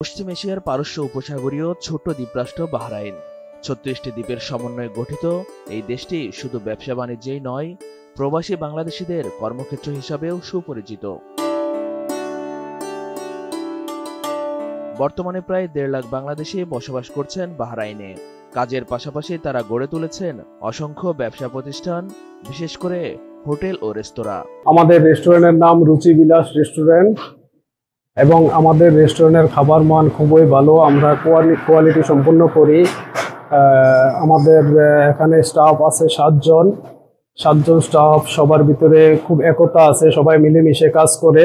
পশ্চিম এশিয়ার পারস্য উপসাগরীয় ছোট্ট দ্বীপরাষ্ট্র বাহরাইন। ৩৬টি দ্বীপের সমন্বয়ে গঠিত এই দেশটি শুধু ব্যবসা বাণিজ্যেই নয়, প্রবাসী বাংলাদেশিদের কর্মক্ষেত্র হিসাবেও সুপরিচিত। বর্তমানে প্রায় ১.৫ লাখ বাংলাদেশি বসবাস করছেন বাহরাইনে। কাজের পাশাপাশি তারা গড়ে তুলেছেন অসংখ্য ব্যবসা প্রতিষ্ঠান, বিশেষ করে হোটেল ও রেস্তোরাঁ। আমাদের রেস্টুরেন্টের নাম রুচি বিলাস রেস্টুরেন্ট এবং আমাদের রেস্টুরেন্টের খাবার মান খুবই ভালো। আমরা কোয়ালিটি সম্পন্ন করি। আমাদের এখানে স্টাফ আছে 7 জন স্টাফ। সবার ভিতরে খুব একতা আছে, সবাই মিলেমিশে কাজ করে,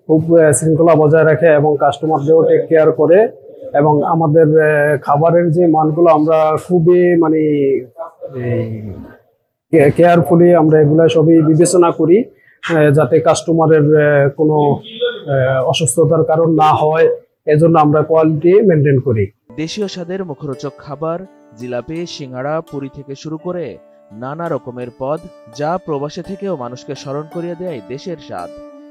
খুব শৃঙ্খলা বজায় রাখে এবং কাস্টমারদেরও টেক কেয়ার করে। এবং আমাদের খাবারের যে মানগুলো আমরা খুবই কেয়ারফুলি আমরা এগুলো সবই বিবেচনা করি, যাতে কাস্টমারের কোনো অসুস্থতার কারণ না হয়। এজন্য আমরা কোয়ালিটি মেনটেন করি। দেশীয় স্বাদের মুখরোচক খাবার, জিলাপি, সিঙ্গাড়া, পুরি থেকে শুরু করে নানা রকমের পদ, যা প্রবাসে থেকেও মানুষকে স্মরণ করিয়ে দেয় দেশের স্বাদ।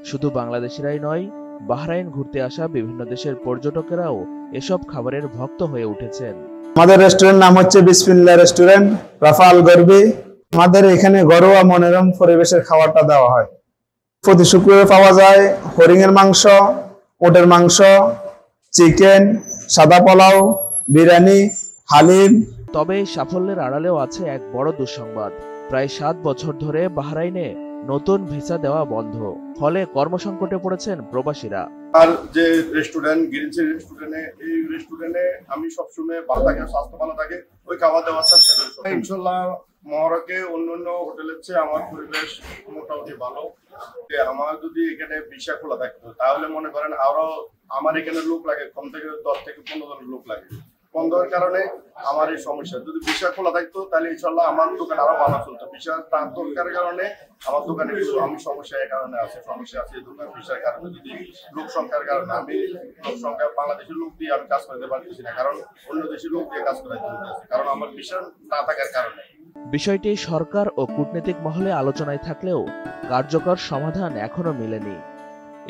শুধু বাংলাদেশিরাই নয়, বাহরাইন ঘুরতে আসা বিভিন্ন দেশের পর্যটকেরাও এসব খাবারের ভক্ত হয়ে উঠেছেন। আমাদের রেস্টুরেন্ট নাম হচ্ছে বিসমিল্লাহ রেস্টুরেন্ট, রাফাল গর্বি। আমাদের এখানে ঘরোয়া মনোরম পরিবেশের খাবারটা দেওয়া হয়। প্রতি শুক্রবারে পাওয়া যায় হরিণের মাংস, ওটের মাংস, চিকেন, সাদা পোলাও, বিরিয়ানি, হালিম। তবে এই সাফল্যের আড়ালেও আছে এক বড় দুঃসংবাদ। প্রায় 7 বছর ধরে বাহরাইনে নতুন ভিসা দেওয়া বন্ধ, ফলে কর্মসংকটে পড়েছেন প্রবাসীরা। আর যে রেস্টুরেন্ট গ্রিনসি রেস্টুরেন্টে, এই রেস্টুরেন্টে আমি সবসময় ভালো থাকে, স্বাস্থ্য ভালো থাকে, ওই খাবার দেওয়ার চেষ্টা করি। ইনশাল্লাহ মহরকে অন্যান্য হোটেলের চেয়ে আমার পরিবেশ মোটামুটি ভালো। আমার যদি এখানে ভিসা খোলা থাকতো তাহলে মনে করেন আরো আমার এখানে লোক লাগে, কম থেকে 10 থেকে 15 জন লোক লাগে। বন্ধের কারণে আমার এই সমস্যা। যদি ভিসা খোলা থাকতো তাহলে ইনশাল্লাহ আমার দোকান আরো ভালো চলতো। ভিসা তার দরকারের কারণে আমার দোকানে আমি সমস্যা এই কারণে আছে, দোকান ভিসার কারণে, যদি লোক সংখ্যার কারণে আমি লোক সংখ্যা বাংলাদেশের লোক দিয়ে আমি কাজ করতে পারতেছি না, কারণ অন্য দেশের লোক দিয়ে কাজ করাতে হচ্ছে, কারণ আমার ভিসা না থাকার কারণে। বিষয়টি সরকার ও কূটনৈতিক মহলে আলোচনায় থাকলেও কার্যকর সমাধান এখনো মেলেনি।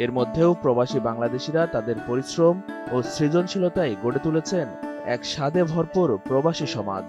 এর মধ্যেও প্রবাসী বাংলাদেশিরা তাদের পরিশ্রম ও সৃজনশীলতায় গড়ে তুলেছেন এক স্বাদে ভরপুর প্রবাসী সমাজ।